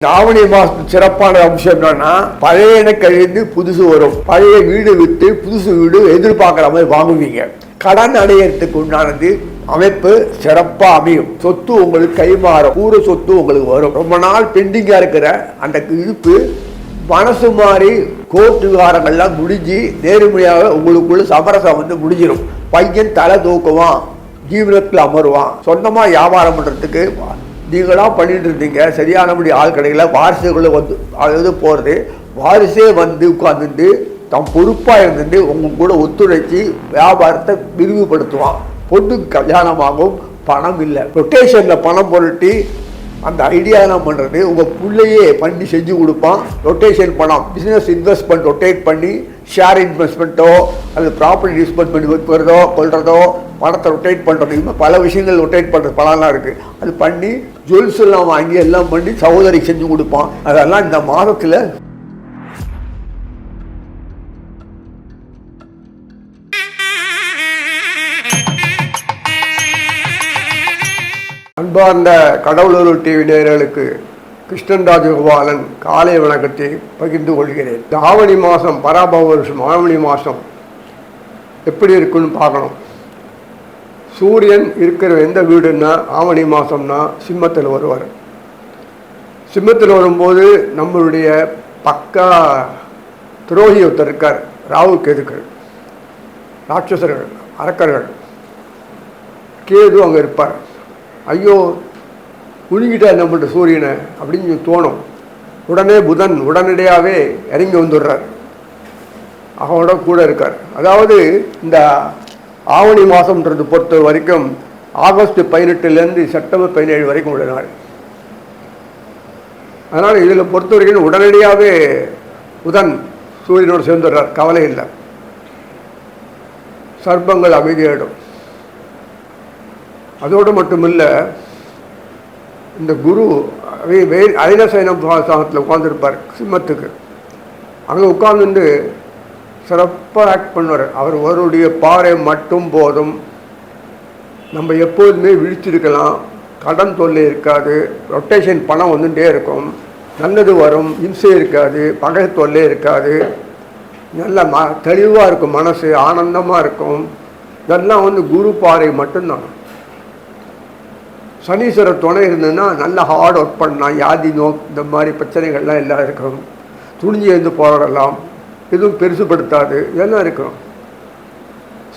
ஆவணி மாசம் சிறப்பான அம்சம் என்னன்னா, பழையன கழிந்து புதுசு வரும். பழைய வீடு விட்டு புதுசு வீடு எதிர்பார்க்குற மாதிரி வாங்குவீங்க. கடன் அடையறதுக்கு உண்டானது அமைப்பு சிறப்பா அமையும். சொத்து உங்களுக்கு கைமாறும். பூர சொத்து உங்களுக்கு வரும். ரொம்ப நாள் பெண்டிங்கா இருக்கிற அந்த இழுப்பு மனசு மாறி கோர்ட் விவகாரங்கள்லாம் முடிஞ்சு நேர்மையாக உங்களுக்குள்ள சமரசம் முடிஞ்சிடும். பையன் தலை தூக்குவான், ஜீவனத்தில் அமருவான். சொந்தமா வியாபாரம் பண்றதுக்கு நீங்களாம் பண்ணிட்டு இருந்தீங்க, சரியானபடி ஆள் கிடைக்கல. வாரிசுகளை அதாவது போகிறது, வாரிசே உட்கார்ந்துட்டு தம் பொறுப்பாக இருந்துட்டு உங்க கூட ஒத்துழைச்சி வியாபாரத்தை விரிவுபடுத்துவான். பொண்ணுக்கு கல்யாணமாகும், பணம் இல்லை. ரொட்டேஷனில் பணம் பொருட்டி அந்த ஐடியா என்ன பண்ணுறது, உங்கள் பிள்ளையே பண்ணி செஞ்சு கொடுப்பான். ரொட்டேஷன் பணம், பிஸ்னஸ் இன்வெஸ்ட்மெண்ட் ரொட்டேட் பண்ணி ஷேர் இன்வெஸ்ட்மெண்ட்டோ அல்லது ப்ராப்பர்ட்டி இன்வெஸ்ட்மெண்ட் பண்ணி வைக்கிறதோ கொள்றதோ, பணத்தை ரொட்டேட் பண்ணுறது, இன்னும் பல விஷயங்கள் ரொட்டேட் பண்ணுறது பணம்லாம் இருக்குது. அது பண்ணி ஜுவல்ஸ் எல்லாம் வாங்கி எல்லாம் பண்ணி சகோதரிக்கு செஞ்சு கொடுப்பான். அதெல்லாம் இந்த மாதத்தில் அன்பார்ந்த கடவுளூர் டிவி நேயர்களுக்கு கிருஷ்ணன் ராஜகோபாலன் காலை வணக்கத்தை பகிர்ந்து கொள்கிறேன். இந்த ஆவணி மாதம், பராபவ வருஷம் ஆவணி மாதம் எப்படி இருக்குன்னு பார்க்கணும். சூரியன் இருக்கிற எந்த வீடுன்னா ஆவணி மாதம்னா சிம்மத்தில் வருவார். சிம்மத்தில் வரும்போது நம்மளுடைய பக்கா துரோகி ஒருத்தர் இருக்கார், ராகு கேதுக்கள், ராட்சசர்கள், அரக்கர்கள். கேது அங்கே இருப்பார். ஐயோ குழுங்கிட்டா நம்மள்ட்ட சூரியனை அப்படின்னு தோணும். உடனே புதன் உடனடியாகவே இறங்கி வந்துடுறார், அவனோட கூட இருக்கார். அதாவது இந்த ஆவணி மாதம்ன்றது பொறுத்த வரைக்கும் ஆகஸ்ட் 18 செப்டம்பர் 17 வரைக்கும் உள்ள நாள். அதனால் இதில் பொறுத்த வரைக்கும் உடனடியாகவே புதன் சூரியனோடு சேர்ந்துடுறார், கவலை இல்லை. சர்ப்பங்கள் அமைதியாயிடும். அதோடு மட்டும் இல்லை, இந்த குரு அயனசயனம் சாதத்தில் உட்காந்துருப்பார் சிம்மத்துக்கு. அங்கே உட்கார்ந்துட்டு சிறப்பாக ஆக்ட் பண்ணுவார். அவருடைய பாறை மட்டும் போதும், நம்ம எப்போதுமே விழிச்சிருக்கலாம். கடன் தொல்லை இருக்காது, ரொட்டேஷன் பணம் வந்துட்டே இருக்கும், நல்லது வரும், இம்சை இருக்காது, பகை தொல்லை இருக்காது, நல்ல தெளிவாக இருக்கும், மனசு ஆனந்தமாக இருக்கும். இதெல்லாம் குரு பாறை மட்டும்தான். சனீஸ்வரர் துணை இருந்ததுன்னா நல்லா ஹார்ட் ஒர்க் பண்ணலாம். யாதி இந்த மாதிரி பிரச்சனைகள்லாம் எல்லாம் இருக்கும். துணிஞ்சு எழுந்து போராடலாம், எதுவும் பெருசுப்படுத்தாது, இதெல்லாம் இருக்கும்.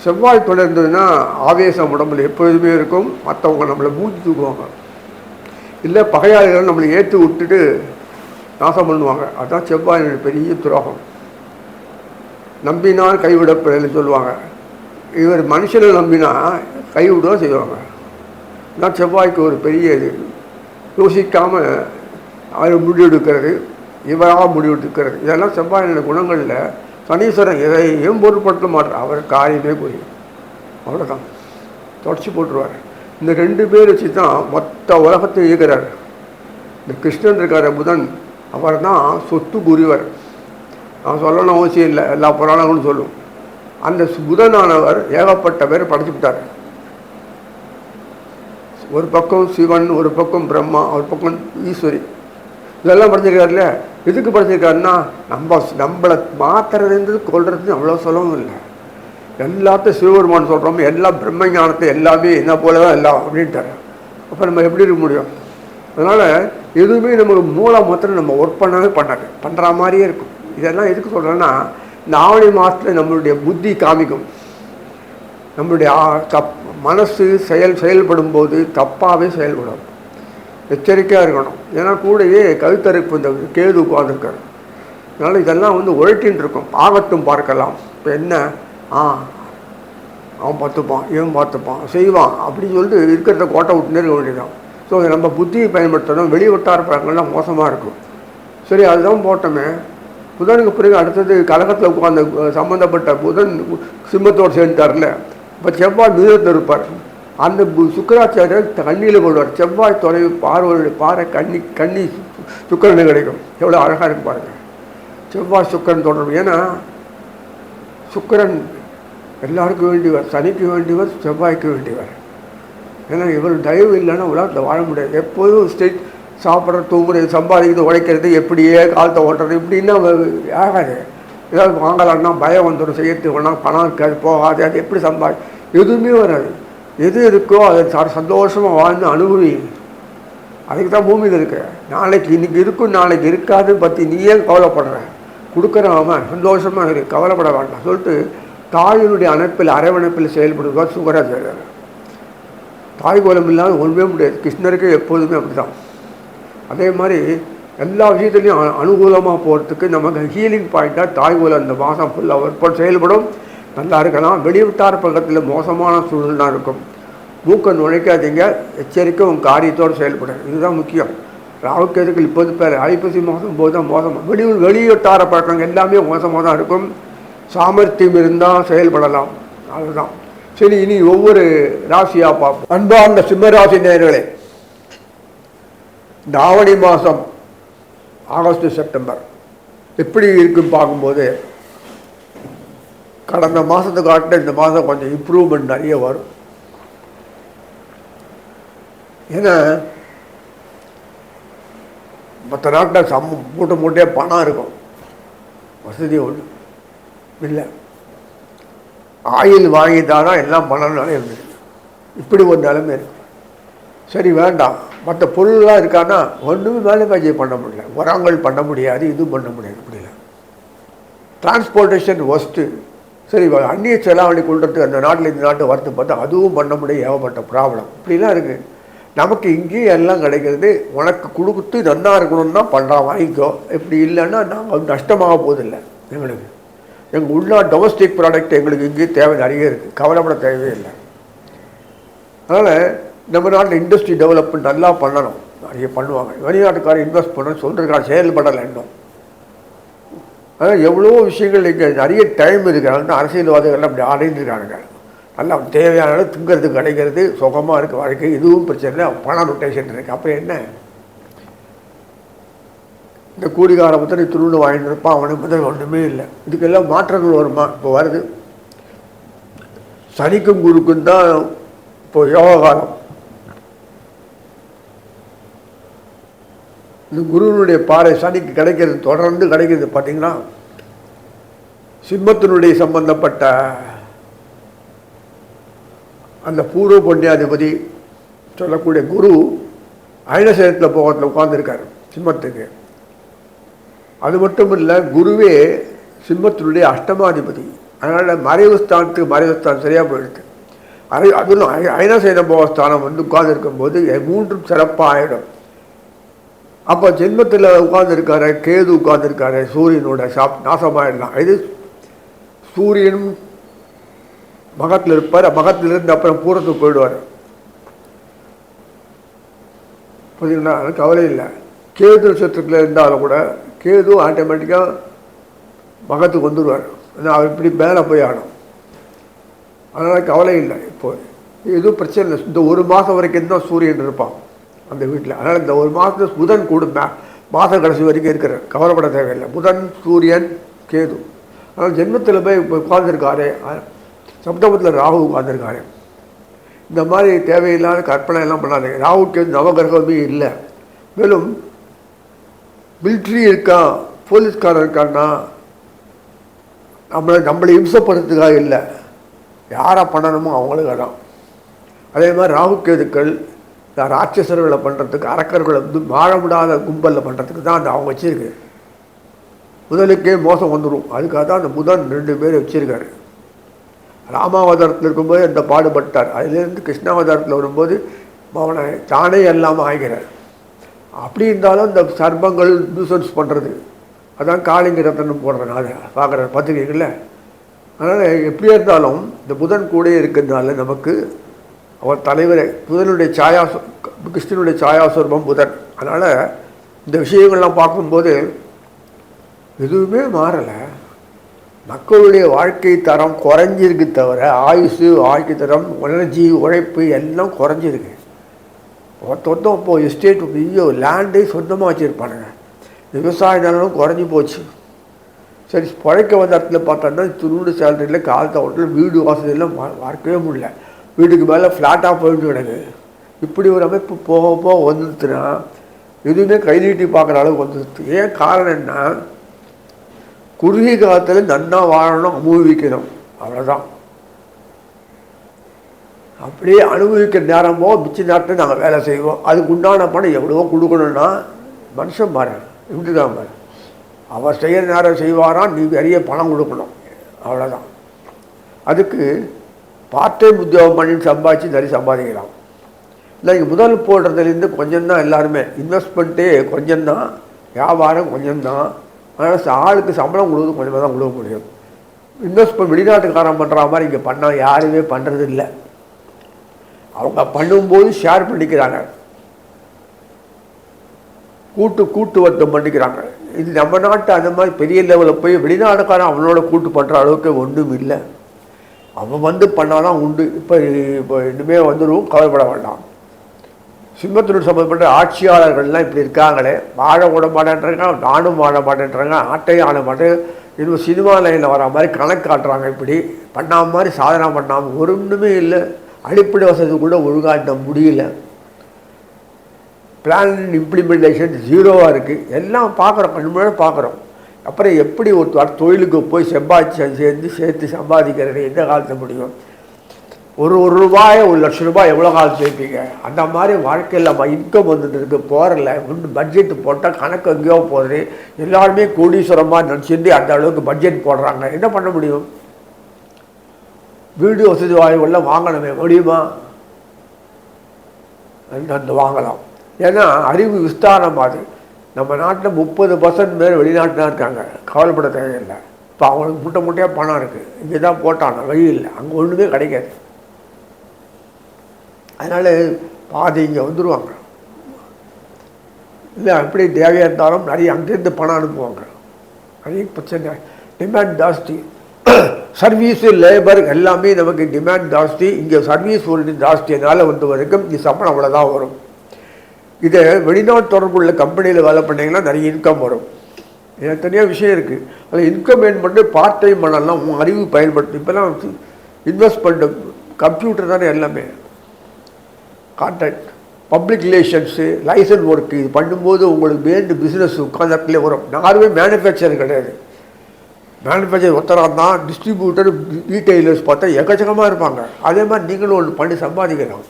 செவ்வாய் துணை இருந்ததுன்னா ஆவேசம் உடம்புல எப்போதுமே இருக்கும். மற்றவங்க நம்மளை மூஞ்சி தூக்குவாங்க, இல்லை பகையாளிகள் நம்மளை ஏற்றி விட்டுட்டு நாசம் பண்ணுவாங்க. அதுதான் செவ்வாயினுடைய பெரிய துரோகம். நம்பினால் கைவிடப்படலைன்னு சொல்லுவாங்க. இவர் மனுஷனை நம்பினா கைவிட செய்வாங்க. நான் செவ்வாய்க்கு ஒரு பெரிய இது. யோசிக்காமல் அவர் முடிவெடுக்கிறது, இவராக முடிவெடுக்கிறது, இதெல்லாம் செவ்வாயினுடைய குணங்களில். சனீஸ்வரன் எதையும் பொருட்படுத்த மாட்டார், அவர் காரியமே புரியும், அவ்வளோதான், தொடச்சி போட்டுருவார். இந்த 2 பேர் வச்சு தான் மொத்த உலகத்தை இயக்குறார். இந்த கிருஷ்ணன் இருக்கார் புதன், அவர் தான் சொத்து புரிவர். நான் சொல்லணும் அவசியம் இல்லை, எல்லா புராணங்களும் சொல்லும். அந்த புதனானவர் ஏகப்பட்ட பேர் படைச்சு விட்டார். ஒரு பக்கம் சிவன், ஒரு பக்கம் பிரம்மா, ஒரு பக்கம் ஈஸ்வரி, இதெல்லாம் படிச்சிருக்காருல்ல. எதுக்கு படிச்சிருக்காருன்னா, நம்மளை மாத்துறதுன்றது கொள்றது அவ்வளோ சொல்லவும் இல்லை. எல்லாத்தையும் சிவபெருமான் சொல்கிறோம், எல்லா பிரம்ம ஞானத்தை எல்லாமே என்ன போல தான் எல்லாம் அப்படின்ட்டார். அப்போ நம்ம எப்படி இருக்க முடியும்? அதனால் எதுவுமே நமக்கு மூலம் மாத்திரம் நம்ம ஒர்க் பண்ணவே பண்ணுற மாதிரியே இருக்கும். இதெல்லாம் எதுக்கு சொல்கிறேன்னா, இந்த ஆவணி மாதத்தில் நம்மளுடைய புத்தி காமிக்கும். நம்மளுடைய மனசு செயல்படும் போது தப்பாகவே செயல்படும். எச்சரிக்கையாக இருக்கணும். ஏன்னா கூடவே கழுத்தறுப்பு இந்த கேது உட்காந்துருக்காரு. அதனால் இதெல்லாம் உழட்டின்னு இருக்கும். ஆகட்டும் பார்க்கலாம். இப்போ என்ன, அவன் பார்த்துப்பான், இவன் பார்த்துப்பான், செய்வான் அப்படின்னு சொல்லிட்டு இருக்கிறத கோட்டை விட்டுனே இருக்க வேண்டியதான். ஸோ நம்ம புத்தியை பயன்படுத்தணும். வெளி வட்டார பழங்கள்லாம் மோசமாக இருக்கும். சரி, அதுதான் போட்டோமே. புதனுக்கு பிறகு அடுத்தது கலகத்தில் உட்காந்து சம்மந்தப்பட்ட புதன் சிம்மத்தோடு சேர்ந்துட்டார்ல. இப்போ செவ்வாய் மிதத்தில் இருப்பார். அந்த சுக்கராச்சாரியர் கண்ணியில் கொள்வார். செவ்வாய் தொலைவு பாறை கண்ணி சுக்கரனை கிடைக்கும். எவ்வளோ அழகாக இருக்கு பாருங்கள், செவ்வாய் சுக்கரன் தொடர்பு. ஏன்னா சுக்கரன் எல்லாருக்கும் வேண்டியவர், சனிக்கு வேண்டியவர், செவ்வாய்க்கு வேண்டியவர். ஏன்னா இவர் தயவு இல்லைன்னா உலகத்தில் வாழ முடியாது. எப்போதும் சாப்பிட்ற தூங்குறது சம்பாதிக்கிறது உழைக்கிறது எப்படியே காலத்தை ஓட்டுறது இப்படின்னா ஆகாது. ஏதாவது வாங்கலான்னா பயம் வந்துடும், செய்யறதுக்கு வேணா பணம் இருக்காது, போகாது, அது எப்படி எதுவுமே வராது. எது இருக்கோ அதை சந்தோஷமாக வாழ்ந்து அனுபவி. அதுக்கு தான் பூமியில் இருக்கு. நாளைக்கு இன்னைக்கு இருக்கும் நாளைக்கு இருக்காதுன்னு பற்றி நீயே கவலைப்படுற, கொடுக்குறவன் சந்தோஷமாக இருக்கு, கவலைப்பட வேண்டாம் சொல்லிட்டு தாயினுடைய அணைப்பில் அரவணைப்பில் செயல்படுவதா சுகராச்சாரியர். தாய் கோலம் இல்லாமல் ஒன்றுமே முடியாது. கிருஷ்ணருக்கு எப்போதுமே அப்படி தான். அதே மாதிரி எல்லா விஷயத்துலையும் அனுகூலமாக போகிறதுக்கு நமக்கு ஹீலிங் பாயிண்ட்டாக தாய் கோலம் இந்த மாதம் ஃபுல்லாக ஒர்க் செயல்படும். நல்லா இருக்கலாம். வெளிவிட்டார் பக்கத்தில் மோசமான சூழ்நிலை இருக்கும். மூக்கை நுழைக்காதீங்க, எச்சரிக்கை உங்கள் காரியத்தோடு செயல்படும். இதுதான் முக்கியம். ராவுக்கேதுக்கள் இப்போது பேர் ஐப்பசி மாதம் போது தான் மோசமாக வெளிவட்டார பழக்கம் எல்லாமே மோசமாக தான் இருக்கும். சாமர்த்தியம் இருந்தால் செயல்படலாம். அதுதான் சரி. இனி ஒவ்வொரு ராசியாக பார்ப்போம். அன்பார்ந்த சிம்மராசி நேயர்களே, இந்த ஆவணி மாதம் ஆகஸ்ட் செப்டம்பர் எப்படி இருக்குன்னு பார்க்கும்போது கடந்த மாதத்தை காட்டில் இந்த மாதம் கொஞ்சம் இம்ப்ரூவ்மெண்ட் நிறைய வரும். ஏன்னா மற்ற நாட்டில் மூட்டை மூட்டையாக பணம் இருக்கும், வசதி ஒன்று இல்லை. ஆயில் வாங்கிட்டாதான் எல்லாம் பணம்னாலே இருந்துச்சு. இப்படி ஒரு நிலைமை இருக்கு. சரி வேண்டாம், மற்ற பொருள்லாம் இருக்கான்னா ஒன்றுமே வேலை பாஜியை பண்ண முடியல, உரங்கள் பண்ண முடியாது, இதுவும் பண்ண முடியாது. இப்படில டிரான்ஸ்போர்ட்டேஷன் ஒஸ்ட்டு. சரி அந்நிய செலாவணி கொள்றதுக்கு அந்த நாட்டில் இந்த நாட்டு வரத்து பார்த்தா அதுவும் பண்ண முடியும். ஏகப்பட்ட ப்ராப்ளம் இப்படிலாம் இருக்குது. நமக்கு இங்கேயும் எல்லாம் கிடைக்கிறது. உனக்கு கொடுத்து நல்லா இருக்கணும்னா பண்ணுறான், வாங்கிக்கோ. இப்படி இல்லைன்னா நாங்கள் நஷ்டமாக போதில்லை. எங்களுக்கு எங்கள் உள்நாட்டு டொமஸ்டிக் ப்ராடக்ட் எங்களுக்கு இங்கேயும் தேவை நிறைய இருக்குது, கவலைப்பட தேவையில்லை. அதனால் நம்ம நாட்டில் இண்டஸ்ட்ரி டெவலப்மெண்ட் நல்லா பண்ணணும், நிறைய பண்ணுவாங்க. வெளிநாட்டுக்காரர் இன்வெஸ்ட் பண்ணணும்னு சொல்கிறதுக்கான செயல்படலை இன்னும். அதனால் எவ்வளோ விஷயங்கள் இங்கே நிறைய டைம் இருக்கிறாங்க. அரசியல்வாதிகள் அப்படி அடைஞ்சிருக்காங்க. நல்லா தேவையான திங்கிறது கிடைக்கிறது, சுகமாக இருக்குது வாழ்க்கை, எதுவும் பிரச்சனை இல்லை. பணம் ரொட்டேஷன் இருக்குது. அப்புறம் என்ன, இந்த கூலிகார முதல் துருண்டு வாங்கிட்டு இருப்பான், அவனுக்கு முதல் ஒன்றுமே இல்லை. இதுக்கெல்லாம் மாற்றங்கள் வருமா? இப்போ வருது. சனிக்கும் குருக்கும் தான் இப்போ யோக காலம். இந்த குருவினுடைய பாறை சனிக்கு கிடைக்கிறது, தொடர்ந்து கிடைக்கிறது. பார்த்தீங்கன்னா சிம்மத்தினுடைய சம்பந்தப்பட்ட அந்த பூர்வ புண்ணியாதிபதி சொல்லக்கூடிய குரு அயனசேனத்தில் போகத்தில் உட்கார்ந்துருக்காரு சிம்மத்துக்கு. அது மட்டும் இல்லை, குருவே சிம்மத்தினுடைய அஷ்டமாதிபதி. அதனால் மறைவு ஸ்தானம் சரியாக போயிடுது. அதுவும் அயனசேன போகஸ்தானம் வந்து உட்கார்ந்துருக்கும்போது மூன்றும் சிறப்பாக ஆகிடும். அப்போ ஜென்மத்தில் உட்கார்ந்துருக்காரு கேது, உட்கார்ந்துருக்காரு சூரியனோட நாசமாயிடலாம். இது சூரியனும் மகத்தில் இருப்பார். மகத்திலிருந்து அப்புறம் பூரத்துக்கு போயிடுவார். பார்த்தீங்கன்னா கவலை இல்லை. கேது நட்சத்திரத்தில் இருந்தாலும் கூட கேது ஆட்டோமேட்டிக்காக மகத்துக்கு வந்துடுவார். அவர் இப்படி மேலே போய் ஆடும். அதனால் கவலை இல்லை. இப்போ எதுவும் பிரச்சனை இல்லை. இந்த ஒரு மாதம் வரைக்கும் தான் சூரியன் இருப்பான் அந்த வீட்டில். அதனால் இந்த ஒரு மாதத்தில் புதன் கூட மாதம் கடைசி வரைக்கும் இருக்கிற கவலைப்பட தேவையில்லை. புதன் சூரியன் கேது. அதனால் ஜென்மத்தில் போய் இப்போ உட்கார்ந்துருக்காரு. சப்தமத்தில் ராகு உட்கார்ந்துருக்காரு. இந்த மாதிரி தேவையில்லாத கற்பனை எல்லாம் பண்ணாதீங்க. ராகுக்கு நவகிரகமே இல்லை. மேலும் மிலிட்ரி இருக்கான், போலீஸ்காரன் இருக்கான்னா நம்மளை இம்சப்படுறதுக்காக இல்லை, யாரை பண்ணணுமோ அவங்களுக்கு தான். அதே மாதிரி ராகுக்கேதுக்கள் ராட்சசர்களை பண்ணுறதுக்கு, அரக்கர்களை வந்து வாழ முடியாத கும்பலில் பண்ணுறதுக்கு தான் அந்த அவங்க வச்சுருக்கு. முதலுக்கே மோசம் வந்துடும். அதுக்காக தான் அந்த புதன் 2 பேர் வச்சுருக்காரு. ராமாவதாரத்தில் இருக்கும்போது அந்த பாடுபட்டார். அதுலேருந்து கிருஷ்ணாவதாரத்தில் வரும்போது அவனை தானே எல்லாமே ஆகிறார். அப்படி இருந்தாலும் இந்த சர்ப்பங்கள் நியூசன்ஸ் பண்ணுறது, அதான் காளிங்க ரத்தனம் போடுறதுனால பார்க்குற பத்திரிகைகளில். அதனால் எப்படியா இருந்தாலும் இந்த புதன் கூட இருக்கிறதுனால நமக்கு அவர் தலைவரை புதனுடைய கிருஷ்ணனுடைய சாயாசுரூபம் புதன். அதனால் இந்த விஷயங்கள்லாம் பார்க்கும்போது எதுவுமே மாறலை. மக்களுடைய வாழ்க்கை தரம் குறைஞ்சிருக்கு தவிர ஆயுசு, வாழ்க்கை தரம், எனர்ஜி, உழைப்பு எல்லாம் குறைஞ்சிருக்கு. ஒருத்தொருத்தம் இப்போது எஸ்டேட் லேண்டு சொந்தமாக வச்சுருப்பானுங்க. விவசாய நிலம் குறைஞ்சி போச்சு. சரி பழைக்க வந்த இடத்துல பார்த்தோன்னா துருண்டு சேலரியில் காலத்தை ஹோட்டலில் வீடு வாசலாம் பார்க்கவே முடியல. வீட்டுக்கு மேலே ஃப்ளாட்டாக போயிட்டு கிடக்கு. இப்படி ஒரு அமைப்பு போக போக வந்துச்சுன்னா எதுவுமே கை நீட்டி பார்க்குற அளவுக்கு வந்துடுது. ஏன் காரணம் என்ன? குறுகிய காலத்தில் நன்னா வாழணும், அனுபவிக்கணும், அவ்வளோதான். அப்படியே அனுபவிக்கிற நேரமோ மிச்ச நேரத்தில் நாங்கள் வேலை செய்வோம். அதுக்கு உண்டான பணம் எவ்வளவோ கொடுக்கணும்னா மனுஷன் பாரு இப்படி தான் பாரு, அவர் செய்கிற நேரம் செய்வாராம், நீ நிறைய பணம் கொடுக்கணும், அவ்வளோதான். அதுக்கு பார்ட் டைம் உத்தியோகம் பண்ணி சம்பாதிச்சு நிறைய சம்பாதிக்கலாம். இல்லை இங்கே முதல் போடுறதுலேருந்து கொஞ்சம்தான், எல்லாருமே இன்வெஸ்ட்மெண்ட்டே கொஞ்சம்தான், வியாபாரம் கொஞ்சம்தான். அதனால் ஆளுக்கு சம்பளம் கொடுக்குறது கொஞ்சமாக தான் கொடுக்க முடியும். இன்வெஸ்ட்மெண்ட் வெளிநாட்டுக்காரன் பண்ணுற மாதிரி இங்கே பண்ணால் யாருமே பண்ணுறது இல்லை. அவங்க பண்ணும்போது ஷேர் பண்ணிக்கிறாங்க, கூட்டு வர்த்தம் பண்ணிக்கிறாங்க. இது நம்ம நாட்டு அந்த மாதிரி பெரிய லெவலில் போய் வெளிநாட்டுக்காரன் அவனோட கூட்டு பண்ணுற அளவுக்கு ஒன்றும் இல்லை. அவன் வந்து பண்ணாதான் உண்டு. இப்போ இன்னுமே வந்துடும், கவலைப்பட வேண்டாம். சிம்மத்தினோடு சம்மந்தப்பட்ட ஆட்சியாளர்கள்லாம் இப்படி இருக்காங்களே, வாழ விட மாட்டேன்றாங்க, நானும் வாழ மாட்டேன்றாங்க, ஆட்டையும் ஆட மாட்டேன், இன்னும் சினிமா லைனில் வர மாதிரி கணக்கு காட்டுறாங்க. இப்படி பண்ணாம மாதிரி சாதனை பண்ணாமல் ஒன்றுமே இல்லை. அடிப்படை வசதி கூட ஒழுங்காட்ட முடியல. பிளான் இம்ப்ளிமெண்டேஷன் ஜீரோவாக இருக்குது. எல்லாம் பார்க்குறோம், கண் முன்னாடி பார்க்குறோம். அப்புறம் எப்படி ஒரு தொழிலுக்கு போய் சேர்த்து சம்பாதிக்கிறது எந்த காலத்தில் முடியும்? ஒரு ரூபாய் 1,00,000 ரூபாய் எவ்வளோ காலம் சேர்ப்பீங்க? அந்த மாதிரி வாழ்க்கையில் நம்ம இன்கம் வந்துட்டு இருக்கு, போகிறல. இன்னும் பட்ஜெட் போட்டால் கணக்கு எங்கேயோ போகுது. எல்லாருமே கோடீஸ்வரமாக நினச்சிட்டு அந்த அளவுக்கு பட்ஜெட் போடுறாங்க. என்ன பண்ண முடியும்? வீடு வசதி வாய்ப்புகள்லாம் வாங்கணுமே, முடியுமா? அந்த வாங்கலாம். ஏன்னா அறிவு விஸ்தாரமாகுது. நம்ம நாட்டில் 30% பேர் வெளிநாட்டில் இருக்காங்க, கவலைப்பட தேவையில்லை. இப்போ அவங்களுக்கு முட்டையாக பணம் இருக்குது, இங்கே தான் போட்டாங்க, வழி இல்லை, அங்கே ஒன்றுமே கிடைக்காது. அதனால் பாதி இங்கே வந்துடுவாங்க. இல்லை எப்படி தேவையாக இருந்தாலும் நிறைய அங்கேருந்து பணம் அனுப்புவாங்க. நிறைய பிரச்சனை, டிமாண்ட் ஜாஸ்தி. சர்வீஸு லேபர் எல்லாமே நமக்கு டிமாண்ட் ஜாஸ்தி. இங்கே சர்வீஸ் ஒரு ஜாஸ்தியனால் வந்து வரைக்கும் இங்கே சம்பளம் அவ்வளோதான் வரும். இதை வெளிநாட்டு தொடர்புள்ள கம்பெனியில் வேலை பண்ணிங்கன்னா நிறைய இன்கம் வரும். எனக்கு தனியாக விஷயம் இருக்குது. அதில் இன்கம் ஏன் பண்ணி பார்ட் டைம் பண்ணலாம், உங்கள் அறிவு பயன்படுத்தி. இப்போலாம் இன்வெஸ்ட்மெண்ட் கம்ப்யூட்டர் தானே எல்லாமே. Contract, public relations, license work, இது பண்ணும்போது உங்களுக்கு வேண்டு பிஸ்னஸ் உட்காந்துலே வரும். யாருமே மேனுஃபேக்சர் கிடையாது. மேனுஃபேக்சர் ஒருத்தராக தான். டிஸ்ட்ரிபியூட்டர், ரீட்டெய்லர்ஸ் பார்த்தா எக்கச்சக்கமாக இருப்பாங்க. அதே மாதிரி நீங்களும் ஒன்று பண்ணி சம்பாதிக்கலாம்.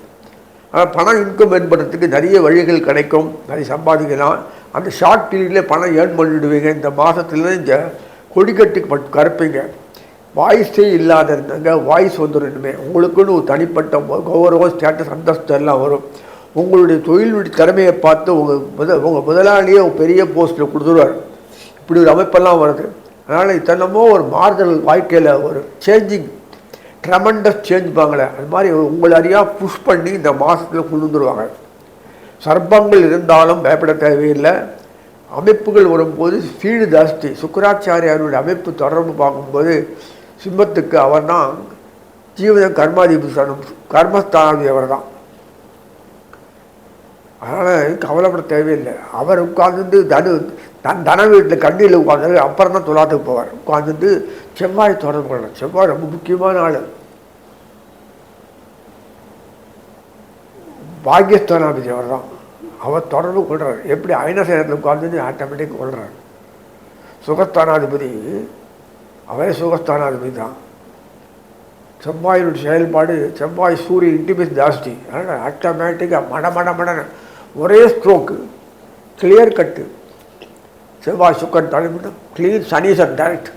ஆனால் பணம் இன்கம் ஏற்படுறதுக்கு நிறைய வழிகள் கிடைக்கும், நிறைய சம்பாதிக்கலாம். அந்த ஷார்ட் பீரியட்லேயே பணம் ஏர்ன் பண்ணிவிடுவீங்க. இந்த மாதத்துலேருந்து இந்த கொடிக்கட்டு கருப்பீங்க. வாய்ஸே இல்லாத இருந்தாங்க, வாய்ஸ் வந்துடுமே. உங்களுக்குன்னு ஒரு தனிப்பட்ட கௌரவம், ஸ்டேட்டஸ், அந்தஸ்து எல்லாம் வரும். உங்களுடைய தொழில் திறமையை பார்த்து உங்கள் முதலாளியே பெரிய போஸ்ட்டில் கொடுத்துருவார். இப்படி ஒரு அமைப்பெல்லாம் வருது. அதனால் இத்தனமோ ஒரு மாறுதல் வாழ்க்கையில் ஒரு சேஞ்சிங், ட்ரெமண்டஸ் சேஞ்ச் பாங்களே, அது மாதிரி உங்களை அறியாக புஷ் பண்ணி இந்த மாதத்தில் கொண்டு வந்துடுவாங்க. சர்ப்பங்கள் இருந்தாலும் பயப்பட தேவையில்லை. அமைப்புகள் வரும்போது ஸ்பீடு ஜாஸ்தி. சுக்கராச்சாரியாருடைய அமைப்பு தொடர்பு பார்க்கும்போது சிம்மத்துக்கு அவர் தான் ஜீவன கர்மஸ்தானாதி அவர் தான். அதனால் கவலைப்பட தேவையில்லை. அவர் உட்கார்ந்துட்டு தன வீட்டில் கண்ணியில் உட்காந்து அப்புறம் தான் துலாத்துக்கு போவார். உட்காந்துட்டு செவ்வாய் தொடர்பு கொள்கிறார். செவ்வாய் ரொம்ப முக்கியமான ஆள். பாக்கியஸ்தானாதிபதி அவர் தான். அவர் தொடர்பு கொள்கிறார். எப்படி அயனசேனத்தில் உட்கார்ந்து ஆட்டோமேட்டிக் கொள்கிறார். சுகஸ்தானாதிபதி அவரே சுகஸ்தானாதிபதி தான். செவ்வாயினுடைய செயல்பாடு, செவ்வாய் சூரியன் இன்டிமேட் ஜாஸ்தி. அதனால் ஆட்டோமேட்டிக்காக மடன ஒரே ஸ்ட்ரோக்கு, கிளியர் கட்டு. செவ்வாய் சுக்கன் தலைமுடியும் கிளீன். சனி சார் டைரக்ட்.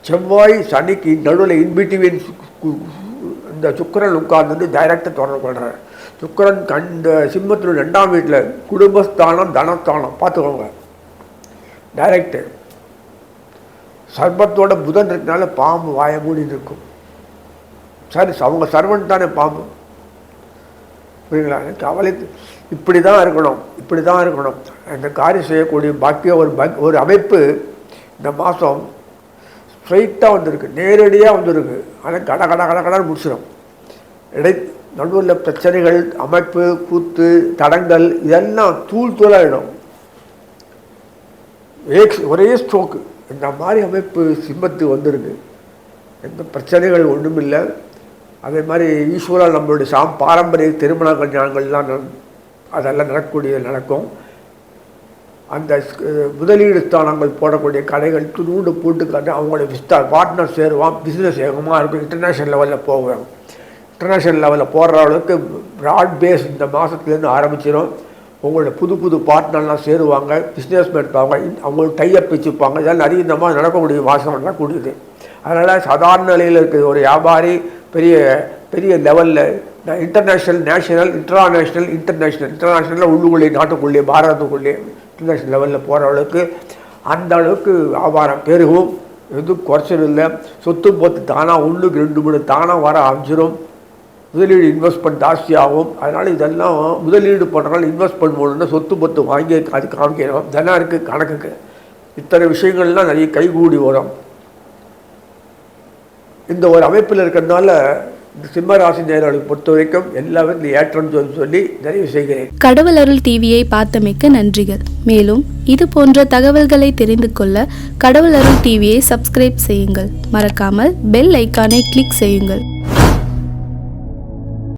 செவ்வாய் சனிக்கு நடுவில் இன்பிட்வீன் இந்த சுக்கரன் உட்கார்ந்து டைரக்டாக தொடர்பு கொள்கிறார். சுக்கரன் இந்த சிம்மத்தினுடைய 2ஆம் வீட்டில் குடும்பஸ்தானம், தனஸ்தானம் பார்த்துக்கோங்க, டைரக்டு. சர்பத்தோட புதன் இருக்கனால பாம்பு வாய மூடி இருக்கும். சரி, அவங்க சர்வன் தானே பாம்பு, புரியுங்களா? கவலை. இப்படி தான் இருக்கணும். அந்த காரியம் செய்யக்கூடிய பாக்கிய ஒரு அமைப்பு இந்த மாதம் ஸ்ட்ரைட்டாக வந்திருக்கு, நேரடியாக வந்திருக்கு. ஆனால் கடன்னு முடிச்சிடும். நடுவில் பிரச்சனைகள், அமைப்பு, கூத்து, தடங்கள் இதெல்லாம் தூளாகிடும். ஒரே ஸ்ட்ரோக்கு. இந்த மாதிரி அமைப்பு சிம்மத்து வந்திருக்கு. எந்த பிரச்சனைகள் ஒன்றும் இல்லை. அதே மாதிரி ஈஸ்வரால் நம்மளுடைய பாரம்பரிய திருமண கல்யாணங்கள்லாம் அதெல்லாம் நடக்கும். அந்த முதலீடு ஸ்தானங்கள் போடக்கூடிய கடைகள் துணூண்டு போட்டு காட்டி அவங்களோட பார்ட்னர் சேருவான், பிஸ்னஸ் வேகமாக இருக்கும், இன்டர்நேஷ்னல் லெவலில் போவாங்க. இன்டர்நேஷ்னல் லெவலில் போடுற அளவுக்கு ப்ராட் பேஸ் இந்த மாதத்துலேருந்து ஆரம்பிச்சிடும். உங்களோட புது புது பார்ட்னர்லாம் சேருவாங்க, பிஸ்னஸ் எடுப்பாங்க, அவங்களுக்கு டைஅப் வச்சுப்பாங்க. இதெல்லாம் நிறைய இந்த மாதிரி நடக்கக்கூடிய வாசகம்லாம் கூடியது. அதனால் சாதாரண நிலையில் இருக்கிற ஒரு வியாபாரி பெரிய பெரிய லெவலில் இன்டர்நேஷ்னல், நேஷனல், இன்டர்நேஷ்னலில் உள்ளுக்குள்ளே, நாட்டுக்குள்ளே, பாரதத்துக்குள்ளே இன்டர்நேஷ்னல் லெவலில் போகிற அளவுக்கு அந்த அளவுக்கு வியாபாரம் பெருகும். எதுவும் குறைச்சல் இல்லை. சொத்து பொத்து தானாக 1க்கு 2 3 தானாக வர ஆரம்பிச்சிடும். முதலீடு இன்வெஸ்ட்மெண்ட் ஜாஸ்தியாகும். அதனால் இதெல்லாம் முதலீடு பண்ணுறனால இன்வெஸ்ட்மெண்ட் பண்ணணுன்னா சொத்து பத்து வாங்கி அது காமிக்கணும். தனம் இருக்குது கணக்குக்கு. இத்தனை விஷயங்கள்லாம் நிறைய கைகூடி வரும். இந்த ஒரு அமைப்பில் இருக்கிறதுனால இந்த சிம்மராசி நேயர்களை பொறுத்த வரைக்கும் எல்லாமே இந்த ஏற்றம் சொல்லி நிறைவு செய்கிறேன். கடவுள் அருள் டிவியை பார்த்தமைக்கு நன்றிகள். மேலும் இது போன்ற தகவல்களை தெரிந்து கொள்ள கடவுள் அருள் டிவியை சப்ஸ்கிரைப் செய்யுங்கள். மறக்காமல் பெல் ஐக்கானை கிளிக் செய்யுங்கள்.